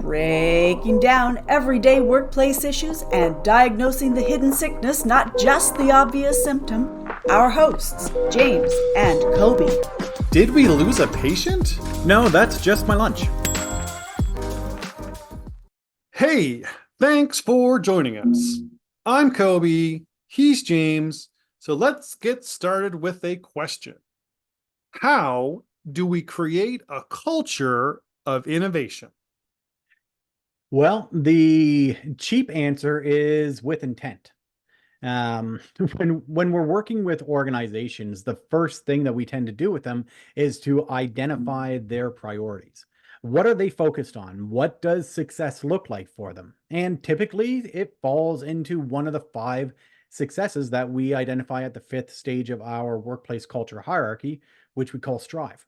breaking down everyday workplace issues and diagnosing the hidden sickness, not just the obvious symptom. Our hosts, James and Kobe. Did we lose a patient? No, that's just my lunch. Hey, thanks for joining us. I'm Kobe, he's James, so let's get started with a question. How do we create a culture of innovation? Well, the cheap answer is with intent. Um, when we're working with organizations, the first thing that we tend to do with them is to identify their priorities. What are they focused on? What does success look like for them? And typically, it falls into one of the 5 successes that we identify at the 5th stage of our workplace culture hierarchy, which we call strive.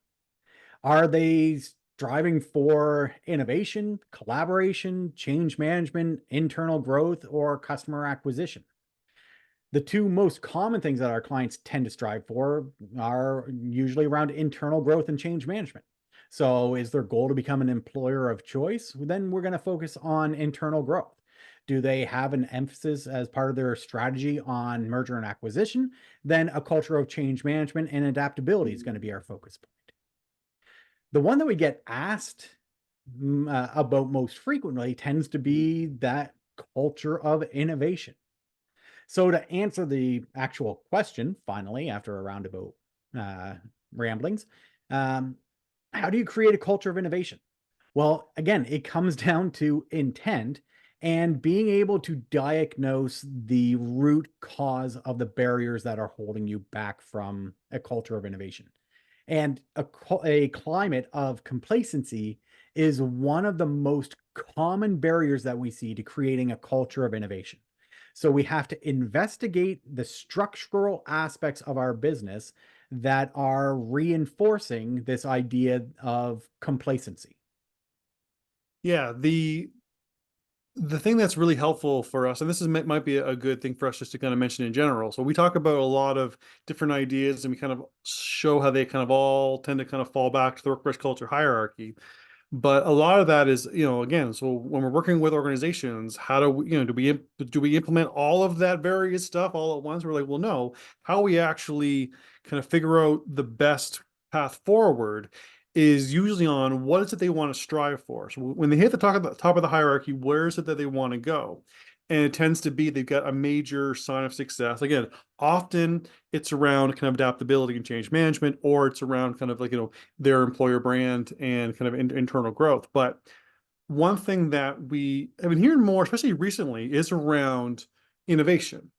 Are they striving for innovation, collaboration, change management, internal growth, or customer acquisition? The 2 most common things that our clients tend to strive for are usually around internal growth and change management. So, is their goal to become an employer of choice? Then we're going to focus on internal growth. Do they have an emphasis as part of their strategy on merger and acquisition? Then a culture of change management and adaptability is going to be our focus point. The one that we get asked about most frequently tends to be that culture of innovation. So to answer the actual question, finally, after a roundabout ramblings, how do you create a culture of innovation? Well, again, it comes down to intent and being able to diagnose the root cause of the barriers that are holding you back from a culture of innovation. And a climate of complacency is one of the most common barriers that we see to creating a culture of innovation. So we have to investigate the structural aspects of our business that are reinforcing this idea of complacency. Yeah, the thing that's really helpful for us, and this might be a good thing for us just to kind of mention in general. So we talk about a lot of different ideas and we kind of show how they kind of all tend to kind of fall back to the workplace culture hierarchy. But a lot of that is, again, so when we're working with organizations, how do we, do we implement all of that various stuff all at once? We're like, well, no. How we actually kind of figure out the best path forward is usually on what is it they want to strive for. So when they hit the top of the hierarchy, where is it that they want to go? And it tends to be they've got a major sign of success. Again, often it's around kind of adaptability and change management, or it's around kind of like, their employer brand and kind of internal growth. But one thing that we have been hearing more, especially recently, is around innovation.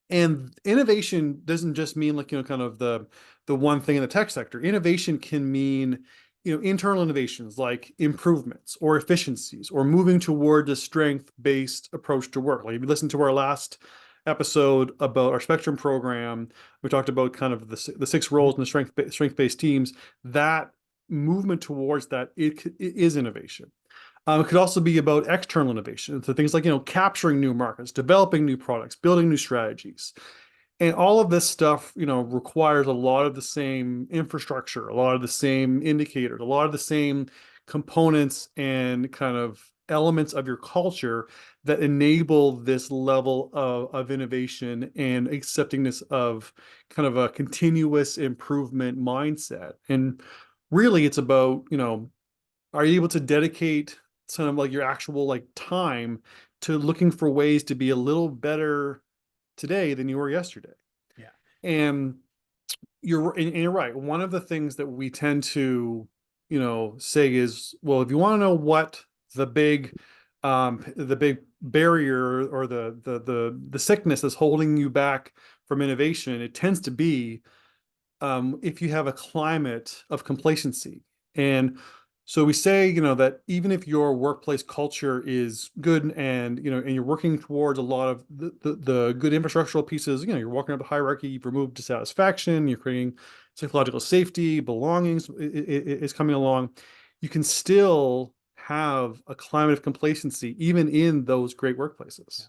And innovation doesn't just mean like, kind of the one thing in the tech sector. Innovation can mean, internal innovations like improvements or efficiencies or moving toward a strength-based approach to work. Like if you listen to our last episode about our Spectrum program, we talked about kind of the 6 roles in the strength-based teams. That movement towards that, it is innovation. It could also be about external innovation. So things like, capturing new markets, developing new products, building new strategies. And all of this stuff, requires a lot of the same infrastructure, a lot of the same indicators, a lot of the same components and kind of elements of your culture that enable this level of innovation and acceptingness of kind of a continuous improvement mindset. And really it's about, are you able to dedicate some of like your actual like time to looking for ways to be a little better today than you were yesterday? Yeah. And you're right. One of the things that we tend to, say is, well, if you want to know what the big barrier or the sickness that's holding you back from innovation, it tends to be if you have a climate of complacency. And so we say, that even if your workplace culture is good and, and you're working towards a lot of the good infrastructural pieces, you're walking up the hierarchy, you've removed dissatisfaction, you're creating psychological safety, belongings is coming along. You can still have a climate of complacency, even in those great workplaces. Yeah.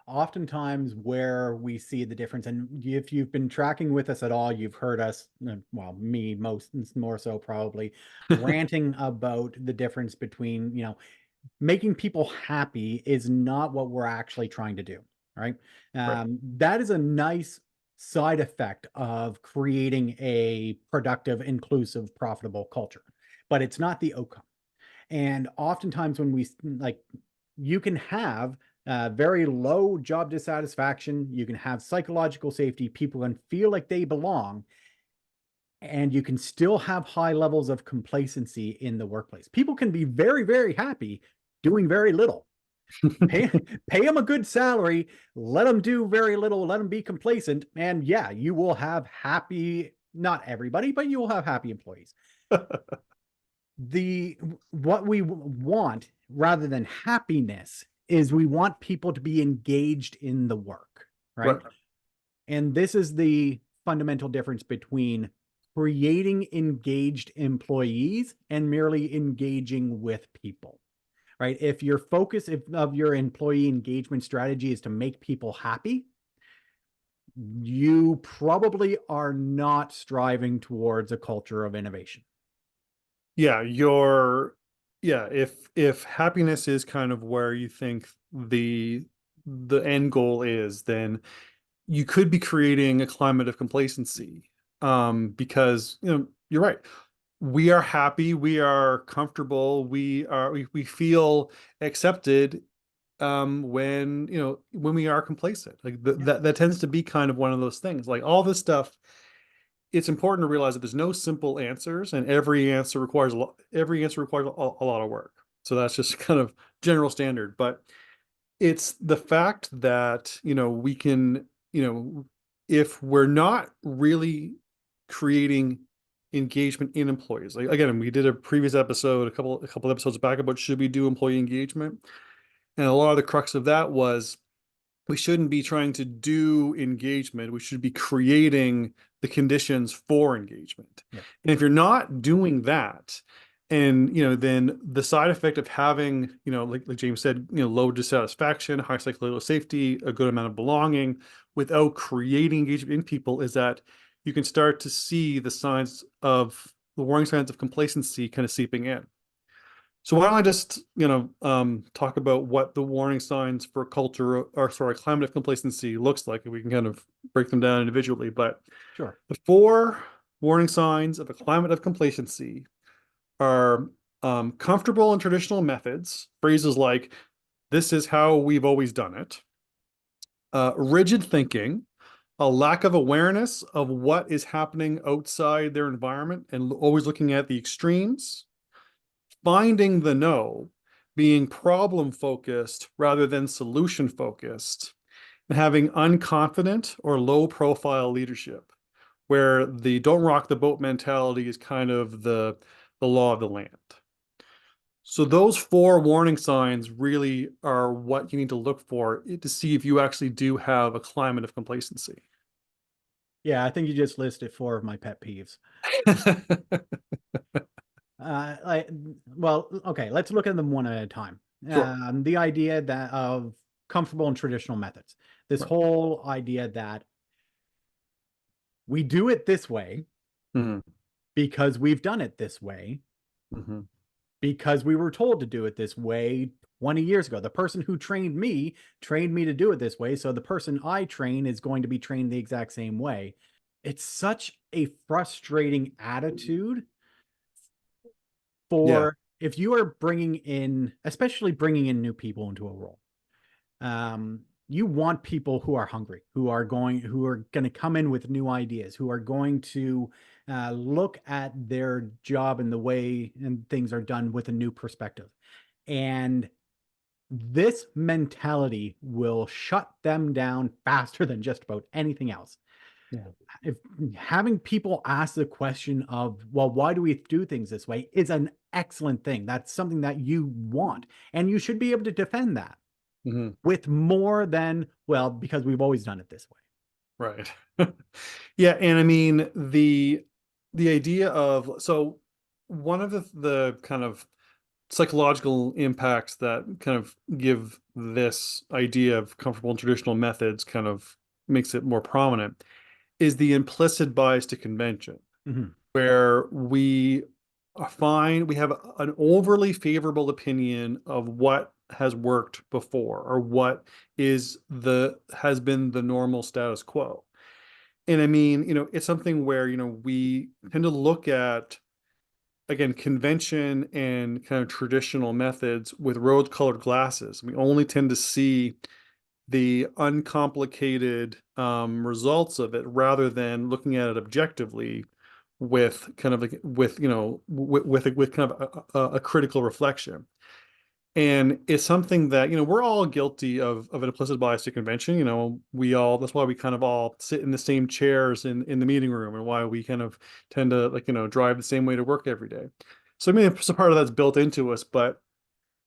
Oftentimes where we see the difference, and if you've been tracking with us at all, you've heard us, well, me more so probably, ranting about the difference between, making people happy is not what we're actually trying to do, right? Right. That is a nice side effect of creating a productive, inclusive, profitable culture, but it's not the outcome. And oftentimes when we like, you can have very low job dissatisfaction, you can have psychological safety, people can feel like they belong, and you can still have high levels of complacency in the workplace. People can be very, very happy doing very little. Pay, pay them a good salary, let them do very little, let them be complacent, and yeah, you will have happy, not everybody, but you will have happy employees. What we want rather than happiness is we want people to be engaged in the work, right? Right. And this is the fundamental difference between creating engaged employees and merely engaging with people, right? If your focus of your employee engagement strategy is to make people happy, you probably are not striving towards a culture of innovation. Yeah, if happiness is kind of where you think the end goal is, then you could be creating a climate of complacency. Because you're right. We are happy, we are comfortable, we feel accepted when when we are complacent. Like that tends to be kind of one of those things. Like all this stuff, it's important to realize that there's no simple answers, and every answer requires a lot of work. So that's just kind of general standard. But it's the fact that we can, if we're not really creating engagement in employees. Like again, we did a previous episode a couple episodes back about should we do employee engagement, and a lot of the crux of that was we shouldn't be trying to do engagement. We should be creating the conditions for engagement. Yeah. And if you're not doing that, and then the side effect of having, like James said, low dissatisfaction, high psychological safety, a good amount of belonging, without creating engagement in people, is that you can start to see the warning signs of complacency kind of seeping in. So why don't I just, talk about what the warning signs for culture, or sorry, climate of complacency looks like, and we can kind of break them down individually. But Sure. the four warning signs of a climate of complacency are comfortable in traditional methods, phrases like "this is how we've always done it," rigid thinking, a lack of awareness of what is happening outside their environment, and always looking at the extremes, finding the no, being problem focused rather than solution focused, and having unconfident or low profile leadership, where the don't rock the boat mentality is kind of the law of the land. So those four warning signs really are what you need to look for to see if you actually do have a climate of complacency. Yeah, I think you just listed four of my pet peeves. Well, okay, let's look at them one at a time. Sure. The idea that of comfortable and traditional methods, this Right. whole idea that we do it this way Mhm. because we've done it this way, Mhm. because we were told to do it this way 20 years ago. The person who trained me to do it this way. So the person I train is going to be trained the exact same way. It's such a frustrating attitude Yeah. for if you are bringing in, especially bringing in new people into a role. You want people who are hungry, who are going to come in with new ideas, who are going to look at their job and the way and things are done with a new perspective. And this mentality will shut them down faster than just about anything else. Yeah. If having people ask the question of, well, why do we do things this way, is an excellent thing. That's something that you want, and you should be able to defend that Mhm. with more than, well, because we've always done it this way. Right. Yeah, and I mean the idea of, so one of the kind of psychological impacts that kind of give this idea of comfortable and traditional methods kind of makes it more prominent is the implicit bias to convention, Mhm. where we we have an overly favorable opinion of what has worked before or what has been the normal status quo. And I mean, it's something where, we tend to look at, again, convention and kind of traditional methods with rose-colored glasses. We only tend to see the uncomplicated results of it rather than looking at it objectively with kind of like with kind of a critical reflection. And it's something that, we're all guilty of an implicit bias to convention. That's why we kind of all sit in the same chairs in the meeting room, and why we kind of tend to, like, drive the same way to work every day. So I mean, some part of that's built into us, but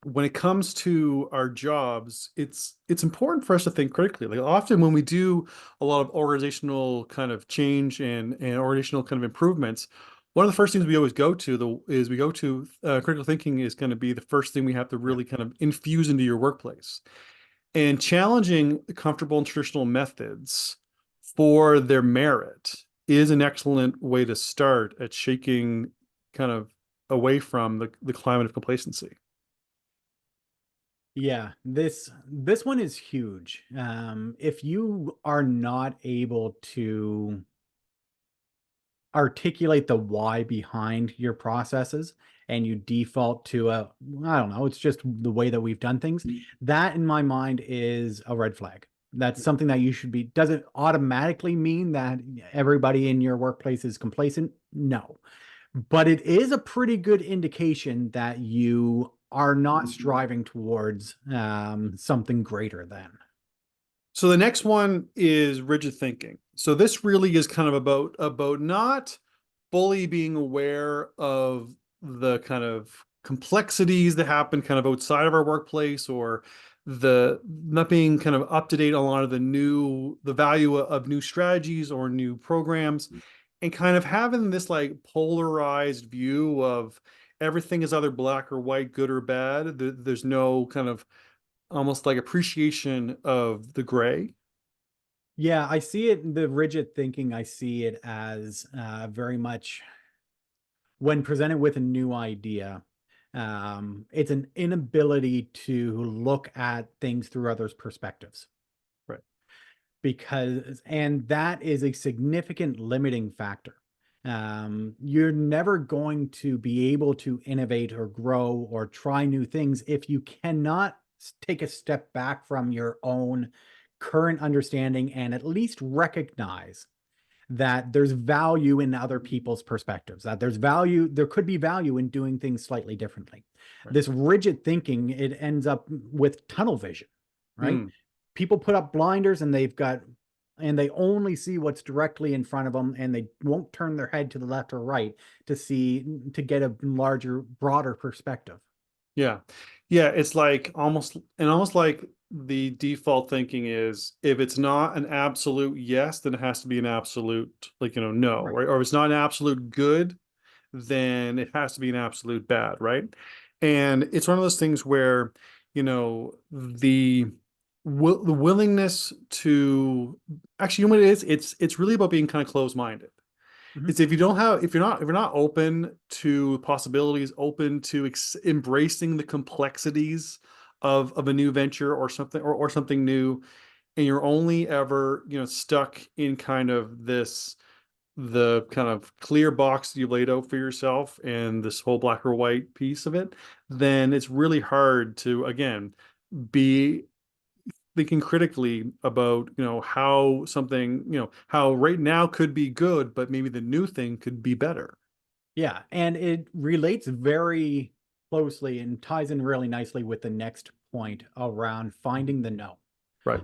when it comes to our jobs, it's important for us to think critically. Like, often when we do a lot of organizational kind of change and organizational kind of improvements, one of the first things we always go to critical thinking is going to be the first thing we have to really kind of infuse into your workplace. And challenging comfortable and traditional methods for their merit is an excellent way to start at shaking kind of away from the climate of complacency. Yeah, this one is huge. If you are not able to articulate the why behind your processes and you default to I don't know, it's just the way that we've done things, that in my mind is a red flag. That's something that you should be. Does it automatically mean that everybody in your workplace is complacent? No. But it is a pretty good indication that you are not striving towards something greater than. So the next one is rigid thinking. So this really is kind of about not fully being aware of the kind of complexities that happen kind of outside of our workplace, or the not being kind of up to date on a lot of the value of new strategies or new programs, and kind of having this like polarized view of everything is either black or white, good or bad. There's no kind of almost like appreciation of the gray. Yeah, I see it, the rigid thinking, I see it as very much when presented with a new idea. It's an inability to look at things through others' perspectives. Right. And that is a significant limiting factor. You're never going to be able to innovate or grow or try new things if you cannot take a step back from your own current understanding and at least recognize that there's value in other people's perspectives, that there could be value in doing things slightly differently. Right. This rigid thinking, it ends up with tunnel vision, right? People put up blinders and they only see what's directly in front of them, and they won't turn their head to the left or right to get a larger, broader perspective. Yeah. Yeah. It's almost like the default thinking is, if it's not an absolute yes, then it has to be an absolute, no, right? Or if it's not an absolute good, then it has to be an absolute bad, right? And it's one of those things where, the willingness to actually, what it is, it's really about being kind of closed-minded. It's if you're not open to possibilities, open to embracing the complexities of a new venture or something new, and you're only ever stuck in kind of the kind of clear box you laid out for yourself and this whole black or white piece of it, then it's really hard to, again, be thinking critically about, how something, how right now could be good, but maybe the new thing could be better. Yeah. And it relates very closely and ties in really nicely with the next point around finding the no. Right.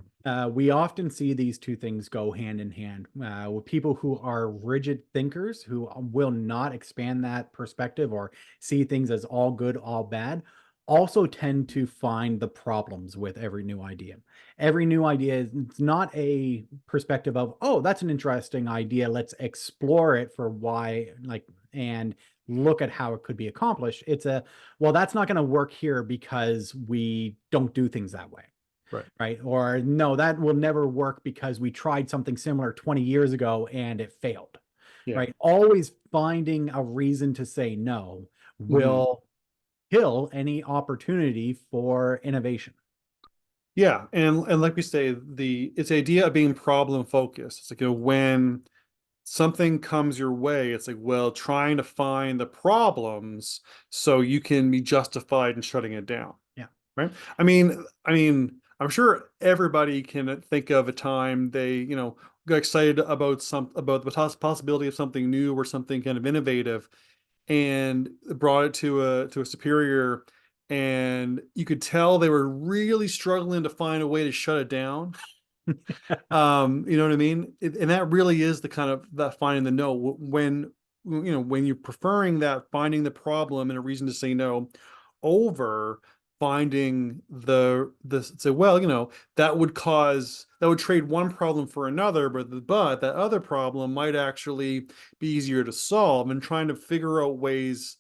We often see these two things go hand in hand with people who are rigid thinkers, who will not expand that perspective or see things as all good, all bad, also tend to find the problems with every new idea. Every new idea is not a perspective of, oh, that's an interesting idea, let's explore it for why, and look at how it could be accomplished. It's well, that's not going to work here because we don't do things that way. Right. Or no, that will never work because we tried something similar 20 years ago and it failed. Yeah. Right. Always finding a reason to say no, will kill any opportunity for innovation. Yeah, and like we say, it's the idea of being problem focused. It's like, when something comes your way, it's like, well, trying to find the problems so you can be justified in shutting it down. Yeah. Right. I mean, I'm sure everybody can think of a time they, got excited about the possibility of something new or something kind of innovative, and brought it to a superior, and you could tell they were really struggling to find a way to shut it down. You know what I mean? And that really is the kind of that finding the no. When you're preferring that, finding the problem and a reason to say no over finding the say, well, that would trade one problem for another, but that other problem might actually be easier to solve, and trying to figure out ways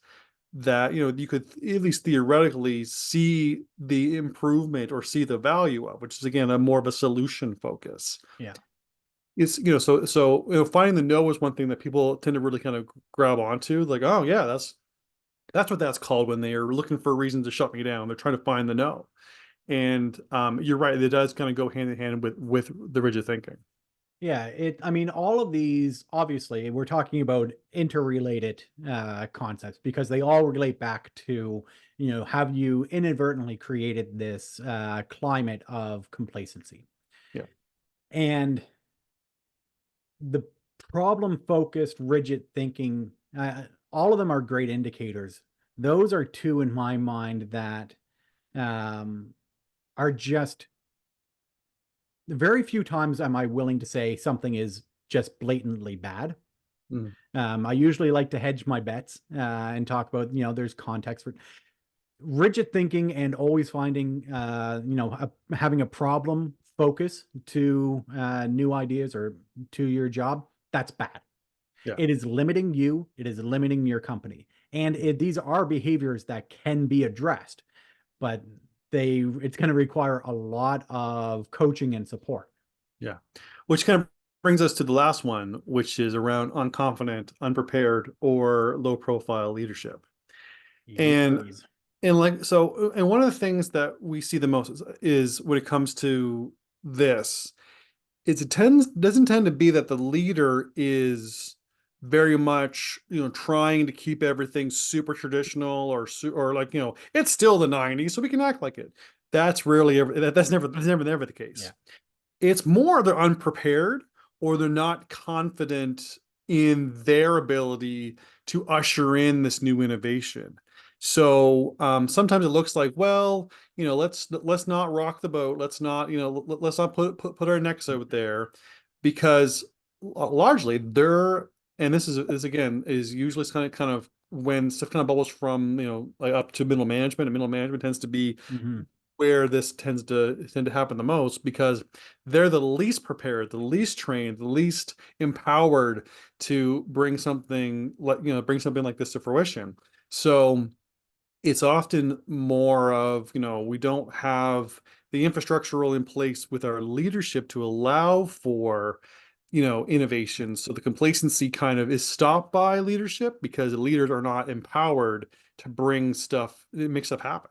that you could at least theoretically see the improvement or see the value of, which is again a more of a solution focus. Yeah. It's finding the no is one thing that people tend to really kind of grab onto, like, oh yeah, that's what that's called when they are looking for a reason to shut me down. They're trying to find the no. And you're right, it does kind of go hand in hand with the rigid thinking. Yeah, I mean, all of these, obviously, we're talking about interrelated concepts because they all relate back to, have you inadvertently created this climate of complacency? Yeah. And the problem-focused, rigid thinking, all of them are great indicators. Those are two in my mind that are just very few times am I willing to say something is just blatantly bad. Mm. I usually like to hedge my bets and talk about, there's context for rigid thinking and always finding, having a problem focus to new ideas or to your job. That's bad. Yeah. It is limiting you. It is limiting your company. And these are behaviors that can be addressed, but it's going to require a lot of coaching and support. Yeah. Which kind of brings us to the last one, which is around unconfident, unprepared, or low profile leadership. And Yes. and one of the things that we see the most is when it comes to this, doesn't tend to be that the leader is very much trying to keep everything super traditional, or like, it's still the 90s so we can act like it. That's rarely ever that's never the case. Yeah. It's more they're unprepared, or they're not confident in their ability to usher in this new innovation. So sometimes it looks like, well, let's not rock the boat. Let's not, let's not put our necks out there, because largely and this again is usually kind of when stuff kind of bubbles from, like up to middle management, and middle management tends to be where this tend to happen the most, because they're the least prepared, the least trained, the least empowered to bring something like this to fruition. So it's often more of, we don't have the infrastructural in place with our leadership to allow for, innovation. So the complacency kind of is stopped by leadership, because the leaders are not empowered to make stuff happen.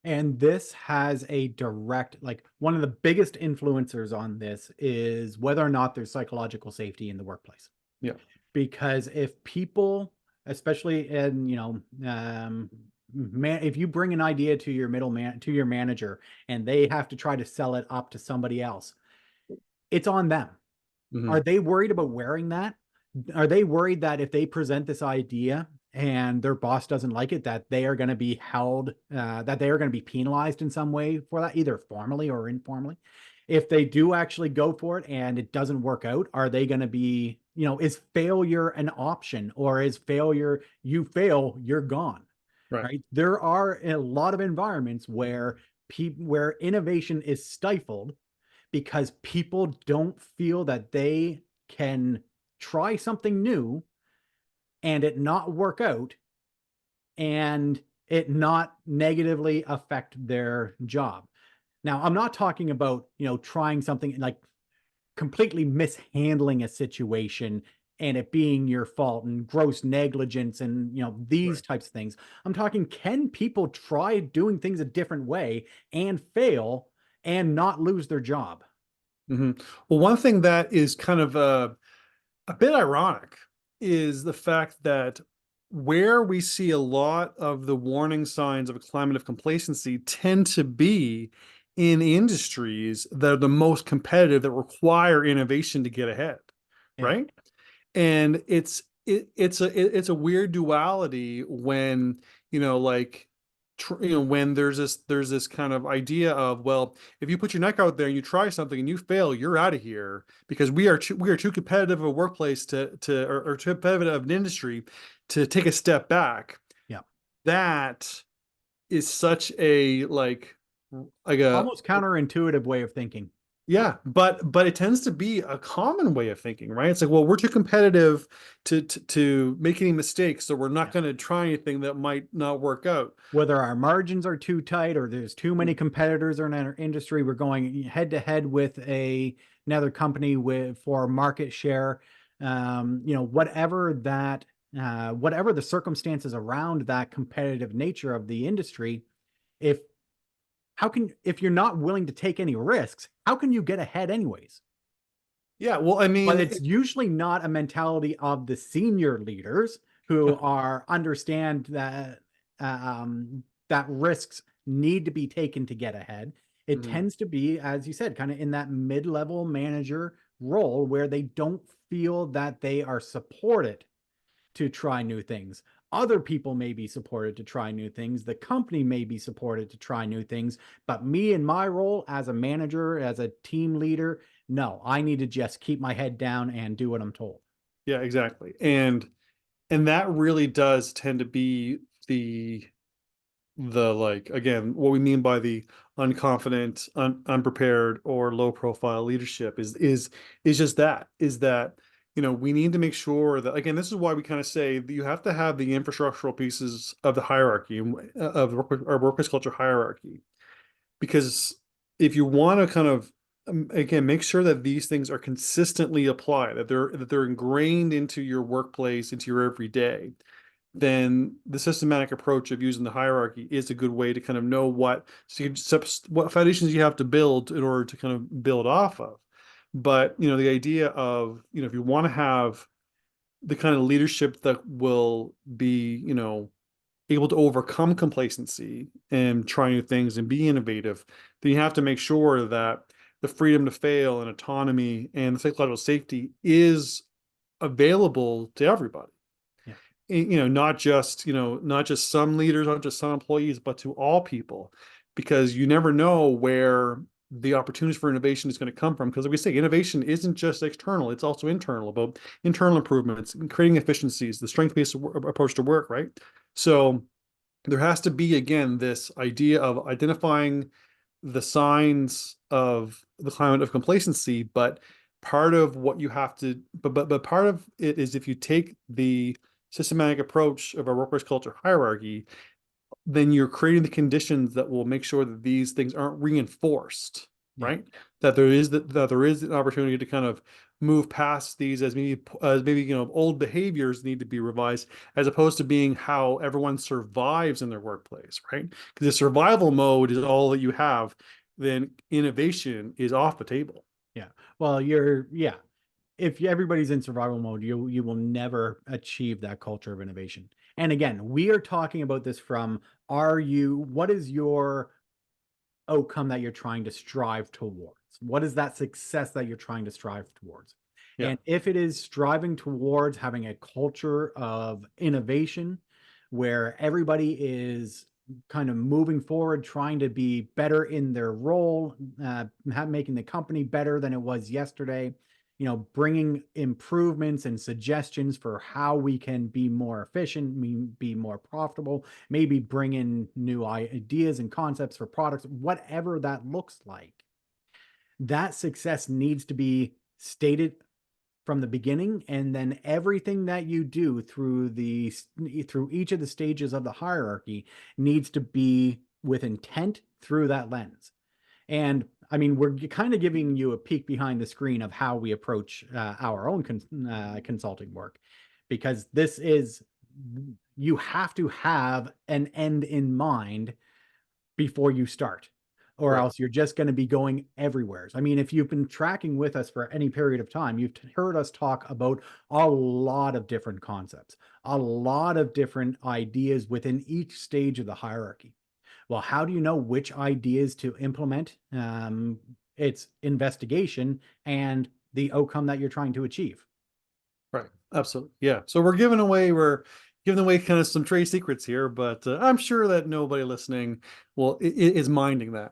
And this has a direct, like one of the biggest influencers on this is whether or not there's psychological safety in the workplace. Yeah. Because if people, especially in, if you bring an idea to your to your manager, and they have to try to sell it up to somebody else, it's on them. Mhm. Are they worried about wearing that? Are they worried that if they present this idea and their boss doesn't like it, that they are going to be held, that they are going to be penalized in some way for that, either formally or informally? If they do actually go for it and it doesn't work out, are they going to be, is failure an option, or is failure, you fail, you're gone? Right? There are a lot of environments where where innovation is stifled because people don't feel that they can try something new and it not work out and it not negatively affect their job. Now, I'm not talking about, trying something like completely mishandling a situation and it being your fault and gross negligence and, these Right. types of things. I'm talking, can people try doing things a different way and fail and not lose their job? Well, one thing that is kind of a bit ironic is the fact that where we see a lot of the warning signs of a climate of complacency tend to be in industries that are the most competitive, that require innovation to get ahead, Yeah. right? And it's a weird duality when, like, when there's this kind of idea of, well, if you put your neck out there and you try something and you fail, you're out of here, because we are too competitive a workplace or too competitive of an industry to take a step back. Yeah. That is such a like a Almost counterintuitive way of thinking. yeah, but it tends to be a common way of thinking, right? It's like, well, we're too competitive to make any mistakes, so we're not Yeah. going to try anything that might not work out. Whether our margins are too tight or there's too many competitors in our industry, we're going head to head with another company for market share. Whatever the circumstances around that competitive nature of the industry, if if you're not willing to take any risks, how can you get ahead anyways? Yeah, well, I But mean, it's usually not a mentality of the senior leaders who are understand that risks need to be taken to get ahead. It Mhm. tends to be, as you said, kind of in that mid-level manager role where they don't feel that they are supported to try new things. Other people may be supported to try new things. The company may be supported to try new things. But me in my role as a manager, as a team leader, no, I need to just keep my head down and do what I'm told. Yeah, exactly. And that really does tend to be the like, again, what we mean by the unconfident, unprepared, or low profile leadership is just that, we need to make sure that, again, this is why we kind of say that you have to have the infrastructural pieces of the hierarchy, of our workplace culture hierarchy, because if you want to kind of, again, make sure that these things are consistently applied, that they're ingrained into your workplace, into your everyday, then the systematic approach of using the hierarchy is a good way to kind of know what foundations you have to build in order to kind of build off of. But, the idea of, if you want to have the kind of leadership that will be, able to overcome complacency and try new things and be innovative, then you have to make sure that the freedom to fail and autonomy and the psychological safety is available to everybody. Yeah. Not just some leaders, not just some employees, but to all people, because you never know where the opportunities for innovation is going to come from. Because like we say, innovation isn't just external, it's also internal, about internal improvements, creating efficiencies, the strength-based approach to work, right? So there has to be, again, this idea of identifying the signs of the climate of complacency, but part of what you have to, but part of it is, if you take the systematic approach of our workplace culture hierarchy, then you're creating the conditions that will make sure that these things aren't reinforced, Yeah. right? That there is an opportunity to kind of move past these as maybe old behaviors need to be revised, as opposed to being how everyone survives in their workplace, right? Because if survival mode is all that you have, then innovation is off the table. Yeah. Well, if everybody's in survival mode, you will never achieve that culture of innovation. And again, we are talking about this from, what is your outcome that you're trying to strive towards? What is that success that you're trying to strive towards? Yeah. And if it is striving towards having a culture of innovation where everybody is kind of moving forward, trying to be better in their role, making the company better than it was yesterday, bringing improvements and suggestions for how we can be more efficient, be more profitable, maybe bring in new ideas and concepts for products, whatever that looks like. That success needs to be stated from the beginning, and then everything that you do through each of the stages of the hierarchy needs to be with intent through that lens. And I mean, we're kind of giving you a peek behind the screen of how we approach our own consulting work, because this is, you have to have an end in mind before you start, or Right. else you're just going to be going everywhere. I mean, if you've been tracking with us for any period of time, you've heard us talk about a lot of different concepts, a lot of different ideas within each stage of the hierarchy. Well, how do you know which ideas to implement? It's investigation and the outcome that you're trying to achieve. Right. Absolutely. Yeah. So we're giving away kind of some trade secrets here, but I'm sure that nobody listening is minding that.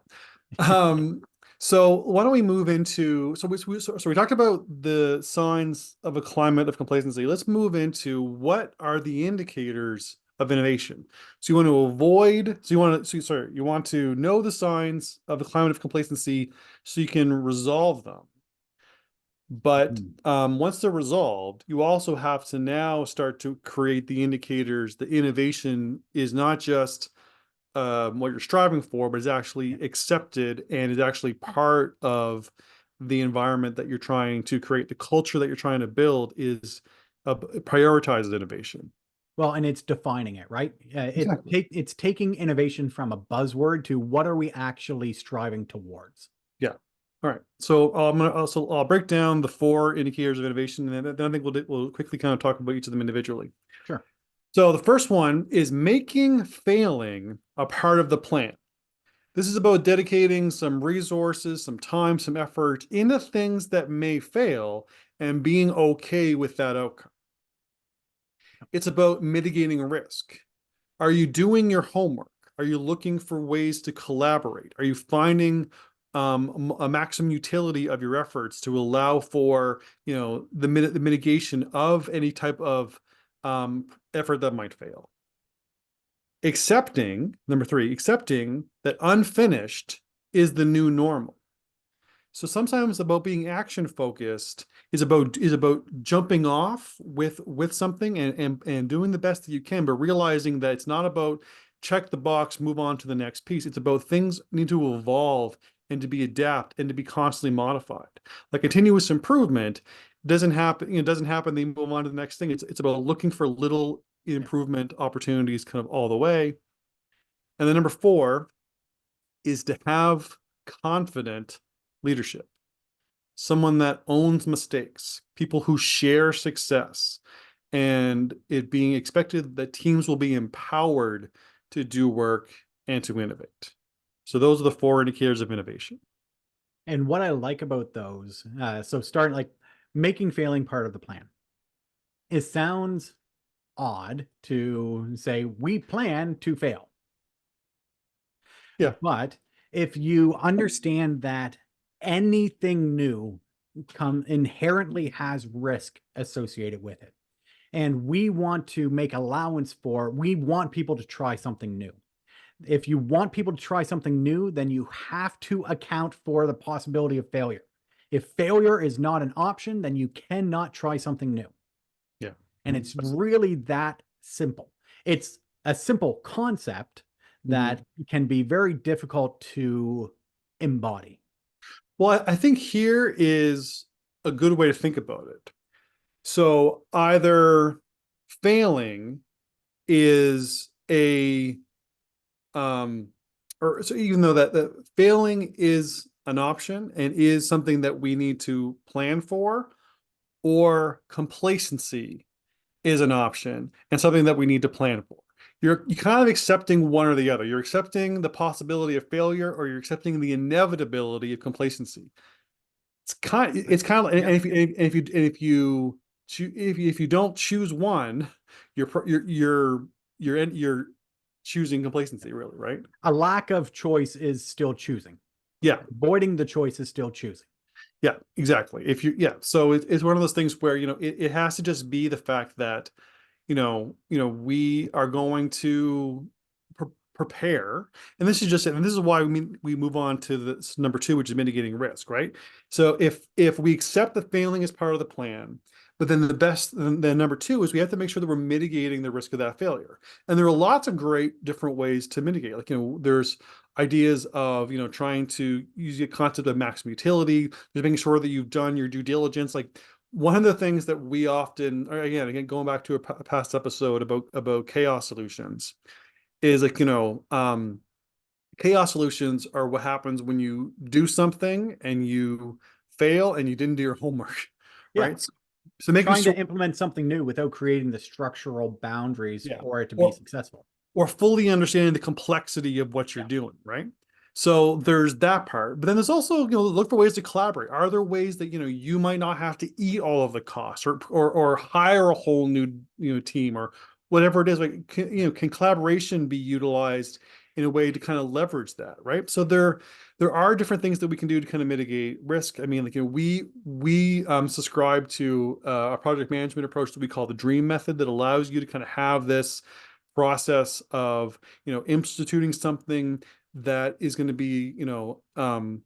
Um, so why don't we move into, so we talked about the signs of a climate of complacency. Let's move into what are the indicators of innovation. So you want to avoid, so you want to, so, sorry, you want to know the signs of the climate of complacency so you can resolve them. But once they're resolved, you also have to now start to create the indicators. The innovation is not just what you're striving for, but is actually accepted and is actually part of the environment that you're trying to create. The culture that you're trying to build is prioritizes innovation. Well, and it's defining it, right? Exactly. It's taking innovation from a buzzword to what are we actually striving towards? Yeah. All right. So I'll break down the 4 indicators of innovation, and then I think we'll quickly kind of talk about each of them individually. Sure. So the first one is making failing a part of the plan. This is about dedicating some resources, some time, some effort into things that may fail and being okay with that outcome. It's about mitigating risk. Are you doing your homework? Are you looking for ways to collaborate? Are you finding a maximum utility of your efforts to allow for, the mitigation of any type of effort that might fail? Number 3, accepting that unfinished is the new normal. So sometimes about being action focused is about jumping off with something and doing the best that you can, but realizing that it's not about check the box, move on to the next piece. It's about things need to evolve and to be adapt and to be constantly modified. Like continuous improvement doesn't happen, doesn't happen, they move on to the next thing. It's about looking for little improvement opportunities kind of all the way. And then number 4 is to have confident leadership, someone that owns mistakes, people who share success, and it being expected that teams will be empowered to do work and to innovate. So those are the 4 indicators of innovation. And what I like about those, so start like making failing part of the plan. It sounds odd to say we plan to fail. Yeah. But if you understand that anything new inherently has risk associated with it, and we want to make allowance for, we want people to try something new. If you want people to try something new, then you have to account for the possibility of failure. If failure is not an option, then you cannot try something new. Yeah. And it's really that simple. It's a simple concept that can be very difficult to embody. Well, I think here is a good way to think about it. So either failing is or so even though that failing is an option and is something that we need to plan for, or complacency is an option and something that we need to plan for. You're kind of accepting one or the other. You're accepting the possibility of failure, or you're accepting the inevitability of complacency. It's kind of, and if you don't choose one, you're choosing complacency, really, right? A lack of choice is still choosing. Yeah. Avoiding the choice is still choosing. Yeah, exactly. So it's one of those things where, it has to just be the fact that, we are going to prepare, and this is why we move on to this number 2, which is mitigating risk, right? So if we accept that failing is part of the plan, but then then number 2 is we have to make sure that we're mitigating the risk of that failure. And there are lots of great different ways to mitigate. Like, there's ideas of, trying to use the concept of maximum utility, just making sure that you've done your due diligence. Like one of the things that we often, or again, going back to a past episode about chaos solutions, is like, chaos solutions are what happens when you do something and you fail and you didn't do your homework, Yeah. right? So making Trying sure, to implement something new without creating the structural boundaries yeah, for it to be or successful. or fully understanding the complexity of what you're Yeah. doing, right? So there's that part, but then there's also, look for ways to collaborate. Are there ways that, you might not have to eat all of the costs, or hire a whole new, team, or whatever it is? Like, can collaboration be utilized in a way to kind of leverage that, right? So there are different things that we can do to kind of mitigate risk. I mean, like, we subscribe to a project management approach that we call the DREAM method, that allows you to kind of have this process of, instituting something that is going to be, kind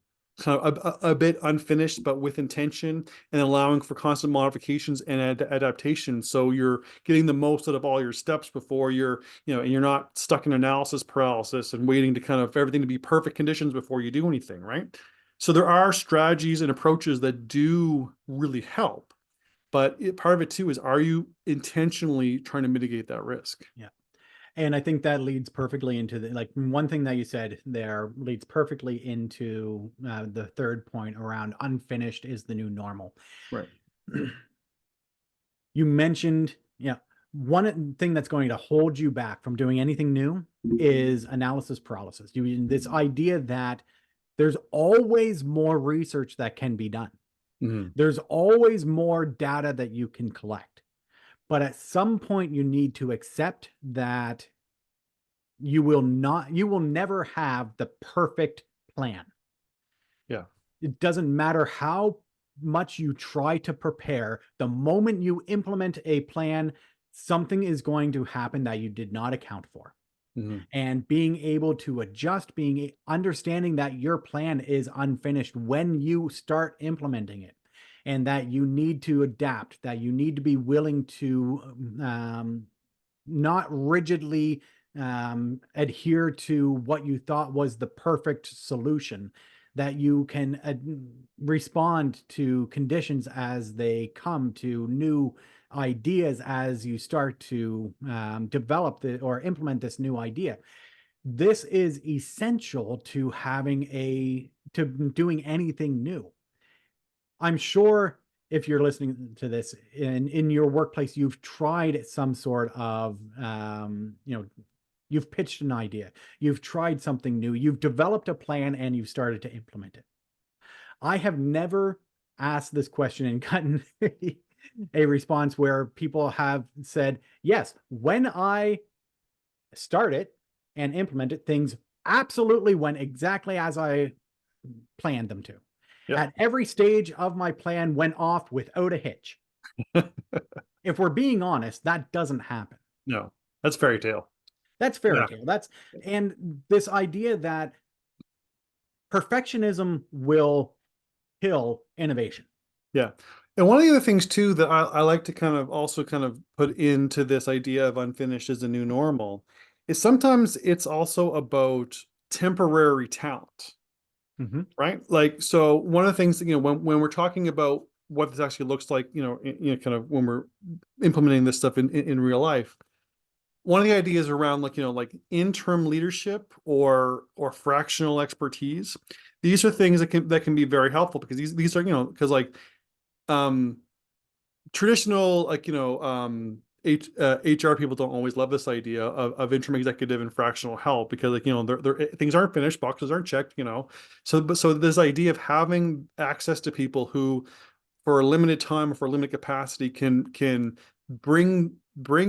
of a bit unfinished, but with intention, and allowing for constant modifications and adaptation. So you're getting the most out of all your steps before you're, and you're not stuck in analysis paralysis and waiting to kind of everything to be perfect conditions before you do anything, right? So there are strategies and approaches that do really help. But part of it too is, are you intentionally trying to mitigate that risk? Yeah. And I think that leads perfectly into like one thing that you said there leads perfectly into the third point around unfinished is the new normal. Right. You mentioned, one thing that's going to hold you back from doing anything new is analysis paralysis. This idea that there's always more research that can be done. Mm-hmm. There's always more data that you can collect. But at some point, you need to accept that you will never have the perfect plan. Yeah. It doesn't matter how much you try to prepare. The moment you implement a plan, something is going to happen that you did not account for. Mm-hmm. And being able to adjust, understanding that your plan is unfinished when you start implementing it, and that you need to adapt, that you need to be willing to not rigidly adhere to what you thought was the perfect solution, that you can respond to conditions as they come, to new ideas as you start to develop or implement this new idea. This is essential to to doing anything new. I'm sure if you're listening to this in your workplace, you've tried some sort of, you've pitched an idea, you've tried something new, you've developed a plan, and you've started to implement it. I have never asked this question and gotten a response where people have said, yes, when I start it and implement it, things absolutely went exactly as I planned them to. Yeah. At every stage of my plan went off without a hitch. If we're being honest, that doesn't happen. No, that's fairy tale. That's fairy tale. And this idea that perfectionism will kill innovation. Yeah. And one of the other things too that I like to kind of also kind of put into this idea of unfinished as a new normal is sometimes it's also about temporary talent. Mm-hmm. Right? Like, so one of the things, when we're talking about what this actually looks like, kind of when we're implementing this stuff in real life, one of the ideas around like interim leadership or fractional expertise, these are things that can be very helpful, because these are, because like traditional, like, HR people don't always love this idea of interim executive and fractional help, because like, things aren't finished, boxes aren't checked, so this idea of having access to people who for a limited time or for a limited capacity can bring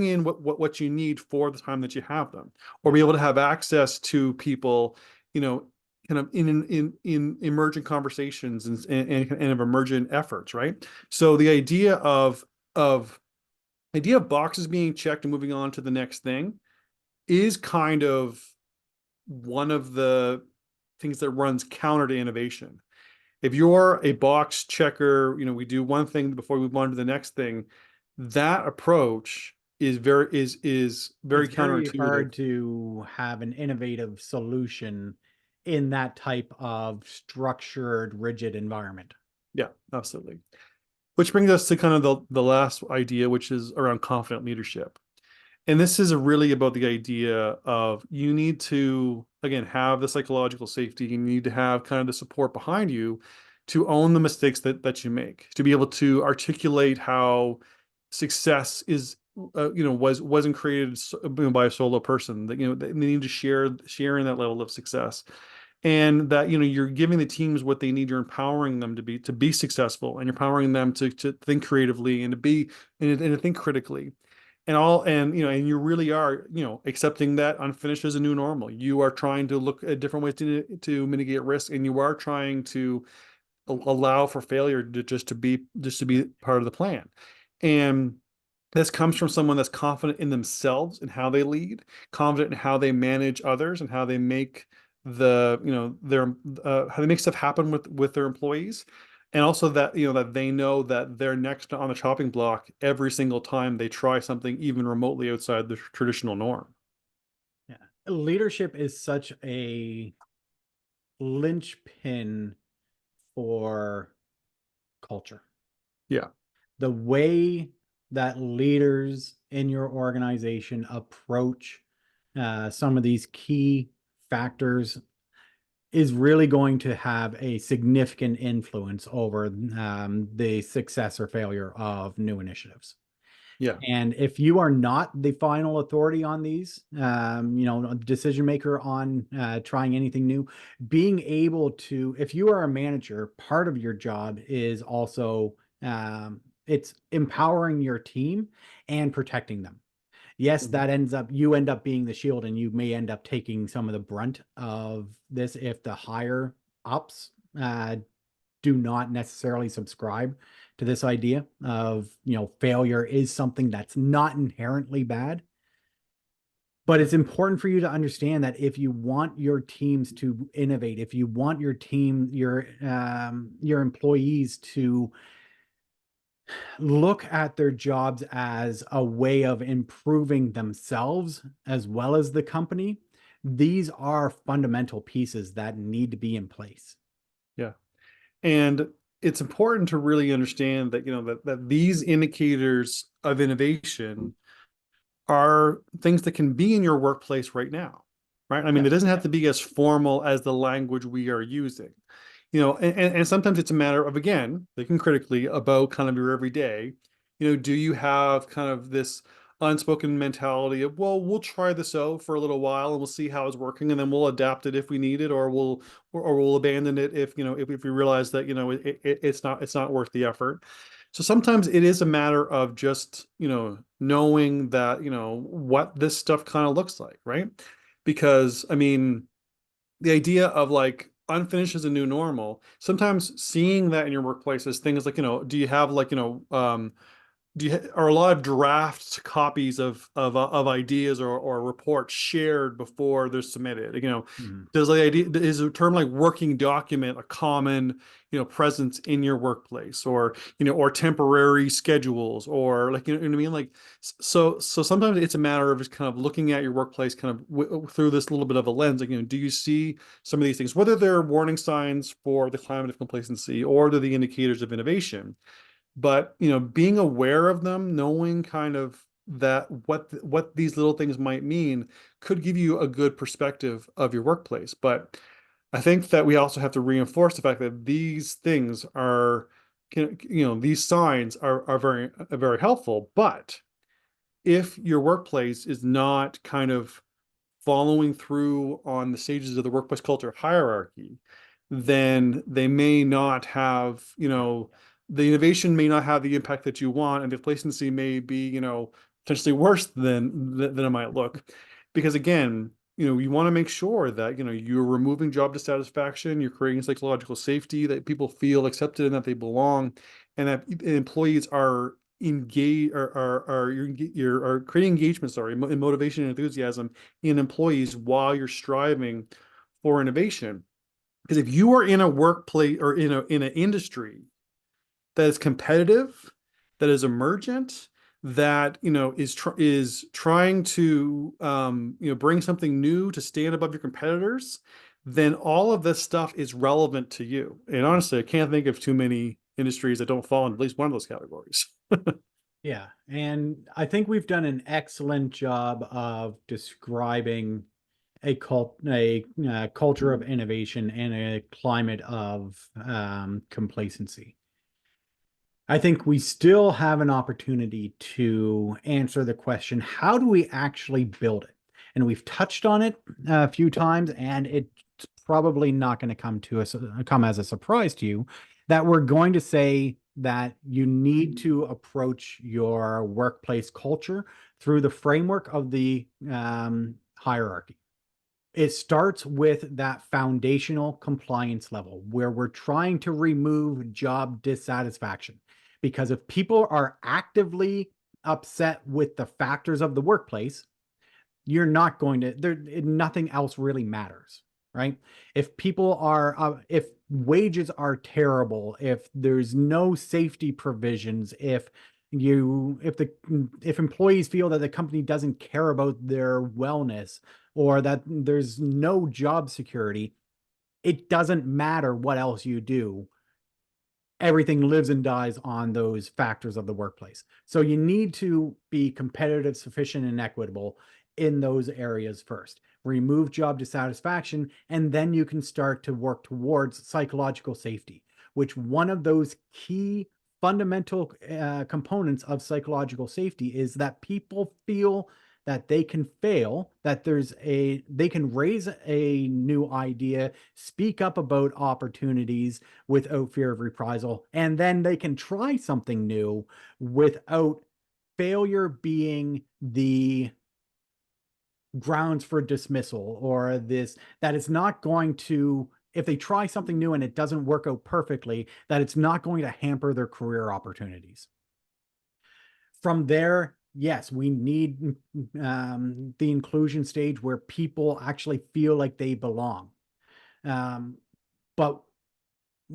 in what you need for the time that you have them, or be able to have access to people, kind of in emergent conversations and of emergent efforts, right? So the idea of boxes being checked and moving on to the next thing is kind of one of the things that runs counter to innovation. If you're a box checker, we do one thing before we move on to the next thing, that approach is very It's very counterintuitive. hard to have an innovative solution in that type of structured, rigid environment. Yeah, absolutely. Which brings us to kind of the last idea, which is around confident leadership. And this is really about the idea of you need to, again, have the psychological safety. You need to have kind of the support behind you to own the mistakes that you make, to be able to articulate how success is, wasn't created by a solo person. That they need to share in that level of success, and that you're giving the teams what they need. You're empowering them to be successful, and you're empowering them to think creatively and to think critically, and you really are accepting that unfinished is a new normal. You are trying to look at different ways to mitigate risk, and you are trying to allow for failure to be part of the plan. And this comes from someone that's confident in themselves and how they lead, confident in how they manage others, and how they make how they make stuff happen with their employees. And also that they know that they're next on the chopping block every single time they try something even remotely outside the traditional norm. Yeah. Leadership is such a linchpin for culture. Yeah. The way that leaders in your organization approach some of these key factors is really going to have a significant influence over the success or failure of new initiatives. Yeah. And if you are not the final authority on these, a decision maker on trying anything new, being able to, if you are a manager, part of your job is also it's empowering your team and protecting them. Yes, Mhm. you end up being the shield, and you may end up taking some of the brunt of this if the higher ups do not necessarily subscribe to this idea of, failure is something that's not inherently bad. But it's important for you to understand that if you want your teams to innovate, if you want your employees to look at their jobs as a way of improving themselves as well as the company, these are fundamental pieces that need to be in place. Yeah. And it's important to really understand that, that these indicators of innovation are things that can be in your workplace right now, right? I mean, Yeah. it doesn't have to be as formal as the language we are using, and sometimes it's a matter of, again, thinking critically about kind of your everyday. Do you have kind of this unspoken mentality of, well, we'll try this out for a little while and we'll see how it's working, and then we'll adapt it if we need it, or we'll abandon it if we realize that it's not worth the effort. So sometimes it is a matter of just knowing that what this stuff kind of looks like, right? Because I mean, the idea of like unfinished is a new normal, sometimes seeing that in your workplace as things like, do you have like, are a lot of draft copies of ideas or reports shared before they're submitted? Mhm. Does the idea is a term like working document a common presence in your workplace, or temporary schedules, or like what I mean, like so sometimes it's a matter of just kind of looking at your workplace kind of through this little bit of a lens. Like, do you see some of these things, whether they're warning signs for the climate of complacency or they're the indicators of innovation? But being aware of them, knowing kind of that what these little things might mean, could give you a good perspective of your workplace. But I think that we also have to reinforce the fact that these things these signs are very helpful. But if your workplace is not kind of following through on the stages of the workplace culture hierarchy, then they may not have, the innovation may not have the impact that you want, and the complacency may be, potentially worse than it might look. Because again, you want to make sure that, you're removing job dissatisfaction, you're creating psychological safety, that people feel accepted and that they belong, and that employees are engaged, you're creating engagement, sorry, and motivation and enthusiasm in employees while you're striving for innovation. Because if you are in a workplace or in an industry that is competitive, that is emergent, that is trying to bring something new to stand above your competitors, then all of this stuff is relevant to you. And honestly, I can't think of too many industries that don't fall in at least one of those categories. Yeah, and I think we've done an excellent job of describing a culture of innovation and a climate of complacency. I think we still have an opportunity to answer the question, how do we actually build it? And we've touched on it a few times, and it's probably not going to come as a surprise to you that we're going to say that you need to approach your workplace culture through the framework of the hierarchy. It starts with that foundational compliance level where we're trying to remove job dissatisfaction. Because if people are actively upset with the factors of the workplace, you're not going to, nothing else really matters, right? If people are, if wages are terrible, if there's no safety provisions, if employees feel that the company doesn't care about their wellness, or that there's no job security, it doesn't matter what else you do. Everything lives and dies on those factors of the workplace. So you need to be competitive, sufficient, and equitable in those areas first. Remove job dissatisfaction, and then you can start to work towards psychological safety, which one of those key fundamental components of psychological safety is that people feel that they can fail, that they can raise a new idea, speak up about opportunities without fear of reprisal, and then they can try something new without failure being the grounds for dismissal, or that it's not going to, if they try something new and it doesn't work out perfectly, that it's not going to hamper their career opportunities. From there, yes, we need the inclusion stage where people actually feel like they belong. But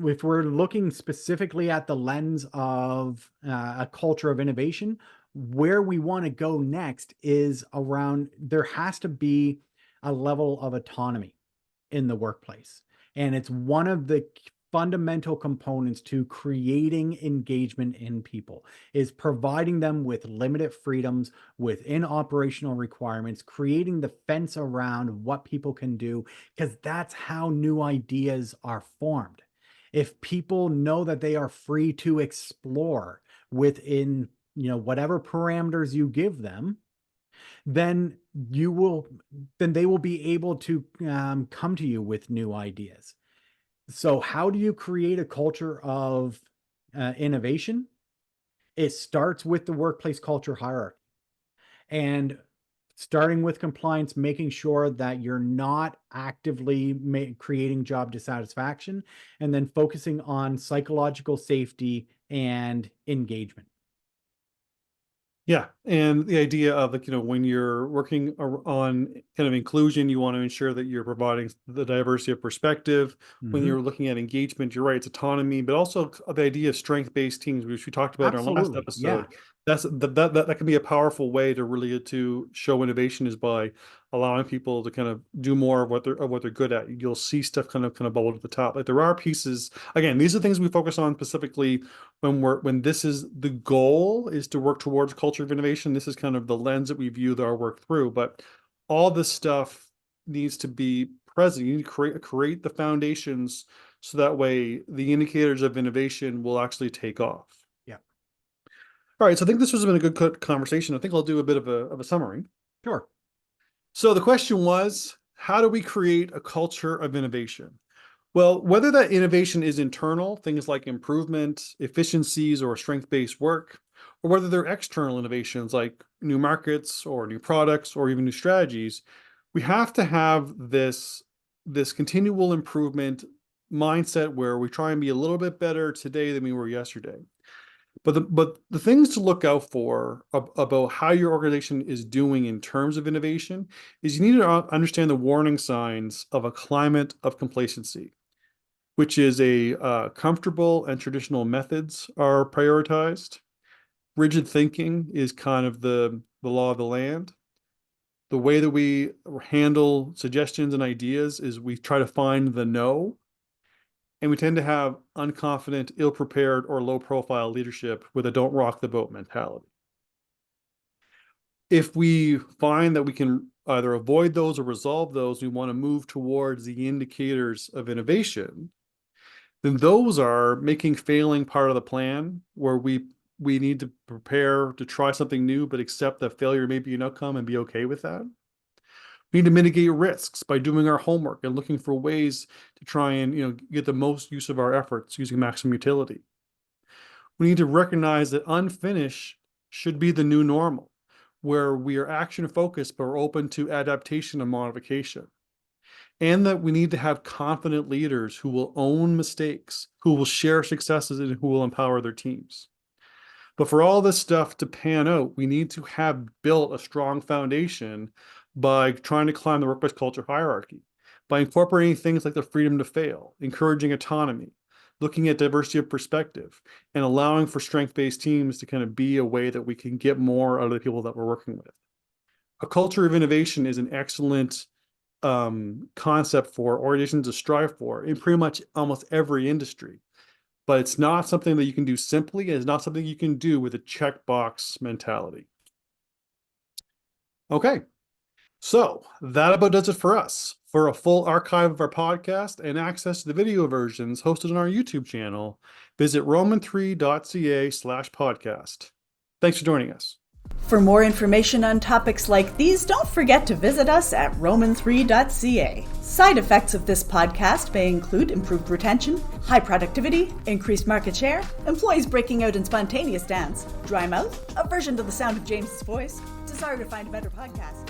if we're looking specifically at the lens of a culture of innovation, where we want to go next is around, there has to be a level of autonomy in the workplace. And it's one of the fundamental components to creating engagement in people, is providing them with limited freedoms within operational requirements, creating the fence around what people can do, because that's how new ideas are formed. If people know that they are free to explore within, whatever parameters you give them, then they will be able to come to you with new ideas. So how do you create a culture of innovation? It starts with the workplace culture hierarchy, and starting with compliance, making sure that you're not actively creating job dissatisfaction, and then focusing on psychological safety and engagement. Yeah, and the idea of, like, when you're working on kind of inclusion, you want to ensure that you're providing the diversity of perspective. When you're looking at engagement, you're right, it's autonomy, but also the idea of strength-based teams, which we talked about in our last Absolutely. Yeah. episode. That can be a powerful way to really to show innovation, is by allowing people to kind of do more of what they're good at. You'll see stuff kind of bubble to the top. Like, there are pieces, again, these are things we focus on specifically when this is the goal, is to work towards culture of innovation. This is kind of the lens that we view our work through, but all this stuff needs to be present. You need to create the foundations, so that way the indicators of innovation will actually take off. Yeah. All right, so I think this has been a good conversation. I think I'll do a bit of a summary. Sure. So the question was, how do we create a culture of innovation? Well, whether that innovation is internal, things like improvement, efficiencies, or strength-based work, or whether they're external innovations like new markets or new products or even new strategies, we have to have this continual improvement mindset where we try and be a little bit better today than we were yesterday. But the things to look out for about how your organization is doing in terms of innovation is, you need to understand the warning signs of a climate of complacency, which is comfortable and traditional methods are prioritized. Rigid thinking is kind of the law of the land. The way that we handle suggestions and ideas is we try to find the no, and we tend to have unconfident, ill-prepared, or low-profile leadership with a don't rock the boat mentality. If we find that we can either avoid those or resolve those, we want to move towards the indicators of innovation, then those are making failing part of the plan, where we need to prepare to try something new, but accept that failure may be an outcome and be okay with that. We need to mitigate risks by doing our homework and looking for ways to try and get the most use of our efforts using maximum utility. We need to recognize that unfinished should be the new normal, where we are action focused but we're open to adaptation and modification. And that we need to have confident leaders who will own mistakes, who will share successes, and who will empower their teams. But for all this stuff to pan out, we need to have built a strong foundation by trying to climb the workplace culture hierarchy, by incorporating things like the freedom to fail, encouraging autonomy, looking at diversity of perspective, and allowing for strength-based teams to kind of be a way that we can get more out of the people that we're working with. A culture of innovation is an excellent concept for organizations to strive for in pretty much almost every industry. But it's not something that you can do simply, and it's not something you can do with a checkbox mentality. Okay, so that about does it for us. For a full archive of our podcast and access to the video versions hosted on our YouTube channel, visit roman3.ca/podcast. Thanks for joining us. For more information on topics like these, don't forget to visit us at roman3.ca. Side effects of this podcast may include improved retention, high productivity, increased market share, employees breaking out in spontaneous dance, dry mouth, aversion to the sound of James's voice, desire to find a better podcast.